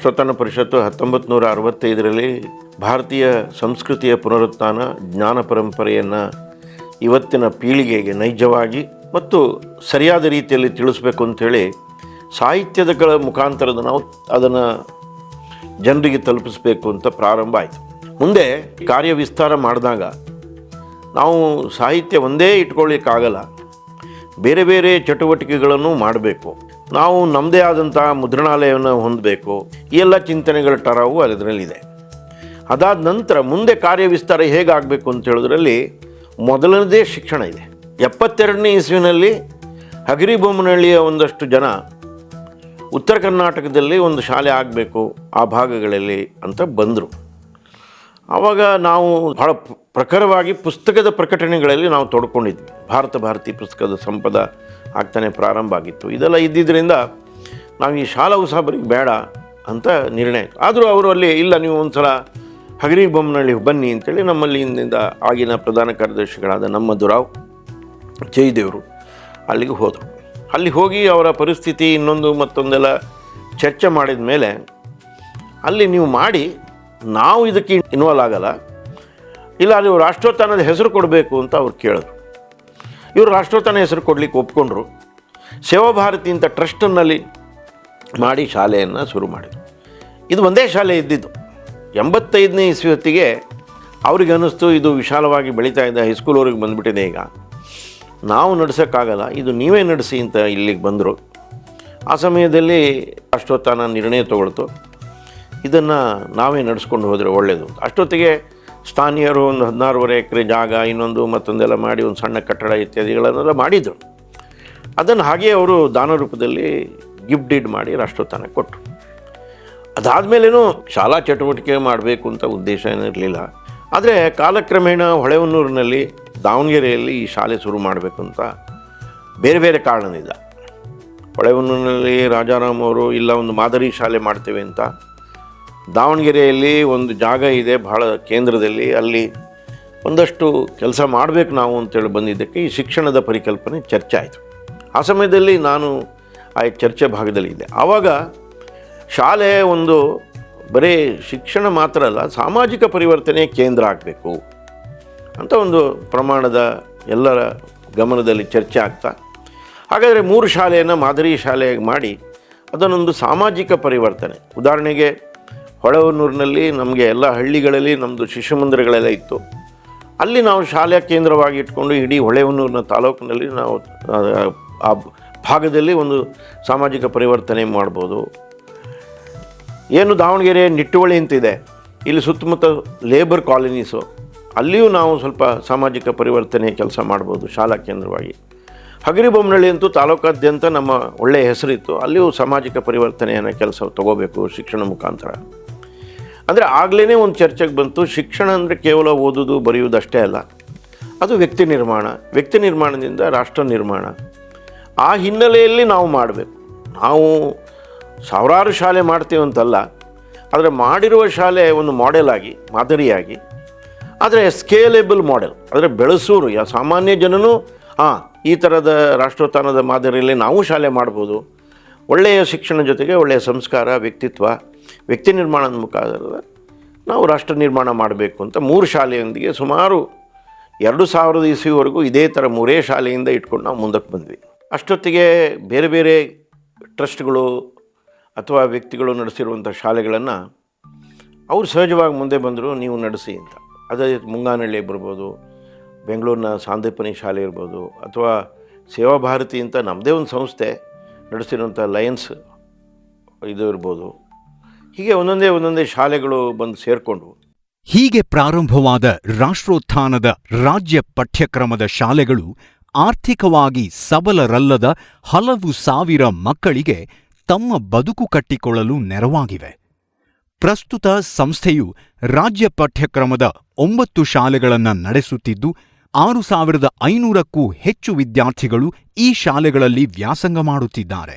ರಾಷ್ಟ್ರೋತ್ಥಾನ ಪರಿಷತ್ತು 1965ರಲ್ಲಿ ಭಾರತೀಯ ಸಂಸ್ಕೃತಿಯ ಪುನರುತ್ಥಾನ ಜ್ಞಾನ ಪರಂಪರೆಯನ್ನು ಇವತ್ತಿನ ಪೀಳಿಗೆಗೆ ನೈಜವಾಗಿ ಮತ್ತು ಸರಿಯಾದ ರೀತಿಯಲ್ಲಿ ತಿಳಿಸ್ಬೇಕು ಅಂಥೇಳಿ ಸಾಹಿತ್ಯದ ಮುಖಾಂತರದ ನಾವು ಅದನ್ನು ಜನರಿಗೆ ತಲುಪಿಸಬೇಕು ಅಂತ ಪ್ರಾರಂಭ ಆಯಿತು. ಮುಂದೆ ಕಾರ್ಯ ವಿಸ್ತಾರ ಮಾಡಿದಾಗ ನಾವು ಸಾಹಿತ್ಯ ಒಂದೇ ಇಟ್ಕೊಳ್ಳಿಕ್ಕಾಗಲ್ಲ, ಬೇರೆ ಬೇರೆ ಚಟುವಟಿಕೆಗಳನ್ನು ಮಾಡಬೇಕು, ನಾವು ನಮ್ಮದೇ ಆದಂಥ ಮುದ್ರಣಾಲಯವನ್ನು ಹೊಂದಬೇಕು. ಈ ಎಲ್ಲ ಚಿಂತನೆಗಳ ಟರಾವು ಅದರಲ್ಲಿದೆ. ಅದಾದ ನಂತರ ಮುಂದೆ ಕಾರ್ಯ ವಿಸ್ತಾರ ಹೇಗಾಗಬೇಕು ಅಂತ ಹೇಳೋದ್ರಲ್ಲಿ ಮೊದಲನೇದೇ ಶಿಕ್ಷಣ ಇದೆ. 72ನೇ ಇಸ್ವಿನಲ್ಲಿ ಹಗರಿಬೊಮ್ಮನಹಳ್ಳಿಯ ಒಂದಷ್ಟು ಜನ ಉತ್ತರ ಕರ್ನಾಟಕದಲ್ಲಿ ಒಂದು ಶಾಲೆ ಆಗಬೇಕು ಆ ಭಾಗಗಳಲ್ಲಿ ಅಂತ ಬಂದರು. ಆವಾಗ ನಾವು ಬಹಳ ಪ್ರಖರವಾಗಿ ಪುಸ್ತಕದ ಪ್ರಕಟಣೆಗಳಲ್ಲಿ ನಾವು ತೊಡ್ಕೊಂಡಿದ್ವಿ. ಭಾರತಿ ಪುಸ್ತಕದ ಸಂಪದ ಆಗ್ತಾನೆ ಪ್ರಾರಂಭ ಆಗಿತ್ತು. ಇದೆಲ್ಲ ಇದ್ದಿದ್ದರಿಂದ ನಾವು ಈ ಶಾಲಾ ಉಸಾಬರಿಗೆ ಬೇಡ ಅಂತ ನಿರ್ಣಯ ಆಯಿತು. ಆದರೂ ಅವರು ಅಲ್ಲಿ ಇಲ್ಲ, ನೀವು ಒಂದು ಸಲ ಹಗರಿಬೊಮ್ಮನಹಳ್ಳಿಗೆ ಬನ್ನಿ ಅಂತೇಳಿ ನಮ್ಮಲ್ಲಿ ಇಂದಿಂದ ಆಗಿನ ಪ್ರಧಾನ ಕಾರ್ಯದರ್ಶಿಗಳಾದ ನಮ್ಮ ದುರಾವ್ ಜಯದೇವರು ಅಲ್ಲಿಗೆ ಹೋದರು. ಅಲ್ಲಿ ಹೋಗಿ ಅವರ ಪರಿಸ್ಥಿತಿ ಇನ್ನೊಂದು ಮತ್ತೊಂದೆಲ್ಲ ಚರ್ಚೆ ಮಾಡಿದ ಮೇಲೆ ಅಲ್ಲಿ ನೀವು ಮಾಡಿ, ನಾವು ಇದಕ್ಕೆ ಇನ್ವಾಲ್ವ್ ಆಗಲ್ಲ, ಇಲ್ಲ ನೀವು ರಾಷ್ಟ್ರೋತ್ಥಾನದ ಹೆಸರು ಕೊಡಬೇಕು ಅಂತ ಅವ್ರು ಕೇಳಿದ್ರು. ಇವರು ರಾಷ್ಟ್ರೋತ್ಥಾನ ಹೆಸರು ಕೊಡಲಿಕ್ಕೆ ಒಪ್ಕೊಂಡ್ರು. ಸೇವಾಭಾರತಿ ಅಂತ ಟ್ರಸ್ಟನ್ನಲ್ಲಿ ಮಾಡಿ ಶಾಲೆಯನ್ನು ಶುರು ಮಾಡಿದರು. ಇದು ಒಂದೇ ಶಾಲೆ ಇದ್ದಿದ್ದು. 85ನೇ ಇಸ್ವಿ ಹೊತ್ತಿಗೆ ಅವ್ರಿಗೆ ಅನ್ನಿಸ್ತು ಇದು ವಿಶಾಲವಾಗಿ ಬೆಳೀತಾ ಇದೆ, ಹೈಸ್ಕೂಲ್ವರೆಗೆ ಬಂದುಬಿಟ್ಟಿದೆ, ಈಗ ನಾವು ನಡೆಸೋಕ್ಕಾಗಲ್ಲ, ಇದು ನೀವೇ ನಡೆಸಿ ಅಂತ ಇಲ್ಲಿಗೆ ಬಂದರು. ಆ ಸಮಯದಲ್ಲಿ ರಾಷ್ಟ್ರೋತ್ಥಾನ ನಿರ್ಣಯ ತಗೊಳ್ತು, ಇದನ್ನು ನಾವೇ ನಡೆಸ್ಕೊಂಡು ಹೋದರೆ ಒಳ್ಳೆಯದು. ಅಷ್ಟೊತ್ತಿಗೆ ಸ್ಥಾನೀಯರು ಒಂದು 16.5 ಎಕರೆ ಜಾಗ ಇನ್ನೊಂದು ಮತ್ತೊಂದೆಲ್ಲ ಮಾಡಿ ಒಂದು ಸಣ್ಣ ಕಟ್ಟಡ ಇತ್ಯಾದಿಗಳನ್ನೆಲ್ಲ ಮಾಡಿದರು. ಅದನ್ನು ಹಾಗೆ ಅವರು ದಾನ ರೂಪದಲ್ಲಿ ಗಿಫ್ಟ್ ಡೀಡ್ ಮಾಡಿ ರಾಷ್ಟ್ರೋತ್ಥಾನ ಕೊಟ್ಟರು. ಅದಾದಮೇಲೇನೂ ಶಾಲಾ ಚಟುವಟಿಕೆ ಮಾಡಬೇಕು ಅಂತ ಉದ್ದೇಶ ಏನಿರಲಿಲ್ಲ. ಆದರೆ ಕಾಲಕ್ರಮೇಣ ಹೊಳೆಹೊನ್ನೂರಿನಲ್ಲಿ ದಾವಣಗೆರೆಯಲ್ಲಿ ಈ ಶಾಲೆ ಶುರು ಮಾಡಬೇಕು ಅಂತ ಬೇರೆ ಬೇರೆ ಕಾರಣದಿಂದ, ಹೊಳೆಹೊನ್ನೂರಿನಲ್ಲಿ ರಾಜಾರಾಮ್ ಅವರು ಇಲ್ಲ ಒಂದು ಮಾದರಿ ಶಾಲೆ ಮಾಡ್ತೇವೆ ಅಂತ, ದಾವಣಗೆರೆಯಲ್ಲಿ ಒಂದು ಜಾಗ ಇದೆ ಭಾಳ ಕೇಂದ್ರದಲ್ಲಿ, ಅಲ್ಲಿ ಒಂದಷ್ಟು ಕೆಲಸ ಮಾಡಬೇಕು ನಾವು ಅಂತೇಳಿ ಬಂದಿದ್ದಕ್ಕೆ ಈ ಶಿಕ್ಷಣದ ಪರಿಕಲ್ಪನೆ ಚರ್ಚೆ ಆಯಿತು. ಆ ಸಮಯದಲ್ಲಿ ನಾನು ಆ ಚರ್ಚೆ ಭಾಗದಲ್ಲಿದ್ದೆ. ಆವಾಗ ಶಾಲೆ ಒಂದು ಬರೀ ಶಿಕ್ಷಣ ಮಾತ್ರ ಅಲ್ಲ, ಸಾಮಾಜಿಕ ಪರಿವರ್ತನೆ ಕೇಂದ್ರ ಆಗಬೇಕು ಅಂತ ಒಂದು ಪ್ರಮಾಣದ ಎಲ್ಲರ ಗಮನದಲ್ಲಿ ಚರ್ಚೆ ಆಗ್ತಾ, ಹಾಗಾದರೆ 3 ಶಾಲೆಯನ್ನು ಮಾದರಿ ಶಾಲೆಯಾಗಿ ಮಾಡಿ ಅದನ್ನೊಂದು ಸಾಮಾಜಿಕ ಪರಿವರ್ತನೆ, ಉದಾಹರಣೆಗೆ ಹೊಳೆಹೊನ್ನೂರಿನಲ್ಲಿ ನಮಗೆ ಎಲ್ಲ ಹಳ್ಳಿಗಳಲ್ಲಿ ನಮ್ಮದು ಶಿಶು ಮಂದಿರಗಳೆಲ್ಲ ಇತ್ತು, ಅಲ್ಲಿ ನಾವು ಶಾಲೆಯ ಕೇಂದ್ರವಾಗಿ ಇಟ್ಕೊಂಡು ಇಡೀ ಹೊಳೆಹೊನ್ನೂರಿನ ತಾಲೂಕಿನಲ್ಲಿ ನಾವು ಆ ಭಾಗದಲ್ಲಿ ಒಂದು ಸಾಮಾಜಿಕ ಪರಿವರ್ತನೆ ಮಾಡ್ಬೋದು. ಏನು ದಾವಣಗೆರೆ ನಿಟ್ಟುವಳಿ ಅಂತಿದೆ, ಇಲ್ಲಿ ಸುತ್ತಮುತ್ತ ಲೇಬರ್ ಕಾಲನೀಸು, ಅಲ್ಲಿಯೂ ನಾವು ಸ್ವಲ್ಪ ಸಾಮಾಜಿಕ ಪರಿವರ್ತನೆ ಕೆಲಸ ಮಾಡ್ಬೋದು ಶಾಲಾ ಕೇಂದ್ರವಾಗಿ. ಹಗರಿಬೊಮ್ಮನಹಳ್ಳಿ ಅಂತೂ ತಾಲೂಕಾದ್ಯಂತ ನಮ್ಮ ಒಳ್ಳೆಯ ಹೆಸರಿತ್ತು, ಅಲ್ಲಿಯೂ ಸಾಮಾಜಿಕ ಪರಿವರ್ತನೆಯನ್ನು ಕೆಲಸ ತಗೋಬೇಕು ಶಿಕ್ಷಣ ಮುಖಾಂತರ. ಅಂದರೆ ಆಗಲೇ ಒಂದು ಚರ್ಚೆಗೆ ಬಂತು, ಶಿಕ್ಷಣ ಅಂದರೆ ಕೇವಲ ಓದೋದು ಬರೆಯೋದು ಅಷ್ಟೇ ಅಲ್ಲ, ಅದು ವ್ಯಕ್ತಿ ನಿರ್ಮಾಣ, ವ್ಯಕ್ತಿ ನಿರ್ಮಾಣದಿಂದ ರಾಷ್ಟ್ರ ನಿರ್ಮಾಣ. ಆ ಹಿನ್ನೆಲೆಯಲ್ಲಿ ನಾವು ಮಾಡಬೇಕು. ನಾವು ಸಾವಿರಾರು ಶಾಲೆ ಮಾಡ್ತೀವಿ ಅಂತಲ್ಲ, ಆದರೆ ಮಾಡಿರುವ ಶಾಲೆ ಒಂದು ಮಾಡೆಲ್ ಆಗಿ, ಮಾದರಿಯಾಗಿ, ಆದರೆ ಸ್ಕೇಲೇಬಲ್ ಮಾಡೆಲ್, ಅಂದರೆ ಬೆಳೆಸೂರು ಸಾಮಾನ್ಯ ಜನನೂ ಈ ಥರದ ರಾಷ್ಟ್ರೋತ್ಥಾನದ ಮಾದರಿಯಲ್ಲಿ ನಾವು ಶಾಲೆ ಮಾಡ್ಬೋದು. ಒಳ್ಳೆಯ ಶಿಕ್ಷಣ ಜೊತೆಗೆ ಒಳ್ಳೆಯ ಸಂಸ್ಕಾರ, ವ್ಯಕ್ತಿತ್ವ, ವ್ಯಕ್ತಿ ನಿರ್ಮಾಣದ ಮುಖಾಂತರ ನಾವು ರಾಷ್ಟ್ರ ನಿರ್ಮಾಣ ಮಾಡಬೇಕು ಅಂತ 3 ಶಾಲೆಯೊಂದಿಗೆ ಸುಮಾರು 2000 ಇಸ್ವಿವರೆಗೂ ಇದೇ ಥರ 3 ಶಾಲೆಯಿಂದ ಇಟ್ಕೊಂಡು ನಾವು ಮುಂದಕ್ಕೆ ಬಂದ್ವಿ. ಅಷ್ಟೊತ್ತಿಗೆ ಬೇರೆ ಬೇರೆ ಟ್ರಸ್ಟ್ಗಳು ಅಥವಾ ವ್ಯಕ್ತಿಗಳು ನಡೆಸಿರುವಂಥ ಶಾಲೆಗಳನ್ನು ಅವರು ಸಹಜವಾಗಿ ಮುಂದೆ ಬಂದರು, ನೀವು ನಡೆಸಿ ಅಂತ. ಅದೇ ಮುಂಗಾನಹಳ್ಳಿ ಬರ್ಬೋದು, ಬೆಂಗಳೂರಿನ ಸಾಂದೀಪನಿ ಶಾಲೆ ಇರ್ಬೋದು, ಅಥವಾ ಸೇವಾಭಾರತಿ ಅಂತ ನಮ್ಮದೇ ಒಂದು ಸಂಸ್ಥೆ ನಡೆಸಿರುವಂಥ ಲಯನ್ಸ್ ಇದು ಇರ್ಬೋದು. ಹೀಗೆ ಒಂದೊಂದೇ ಶಾಲೆಗಳು ಬಂದು ಸೇರಿಕೊಂಡ್ವು. ಹೀಗೆ ಪ್ರಾರಂಭವಾದ ರಾಷ್ಟ್ರೋತ್ಥಾನದ ರಾಜ್ಯ ಪಠ್ಯಕ್ರಮದ ಶಾಲೆಗಳು ಆರ್ಥಿಕವಾಗಿ ಸಬಲರಲ್ಲದ ಹಲವು ಸಾವಿರ ಮಕ್ಕಳಿಗೆ ತಮ್ಮ ಬದುಕು ಕಟ್ಟಿಕೊಳ್ಳಲು ನೆರವಾಗಿವೆ. ಪ್ರಸ್ತುತ ಸಂಸ್ಥೆಯು ರಾಜ್ಯ ಪಠ್ಯಕ್ರಮದ 9 ಶಾಲೆಗಳನ್ನು ನಡೆಸುತ್ತಿದ್ದು 6500ಕ್ಕೂ ಹೆಚ್ಚು ವಿದ್ಯಾರ್ಥಿಗಳು ಈ ಶಾಲೆಗಳಲ್ಲಿ ವ್ಯಾಸಂಗ ಮಾಡುತ್ತಿದ್ದಾರೆ.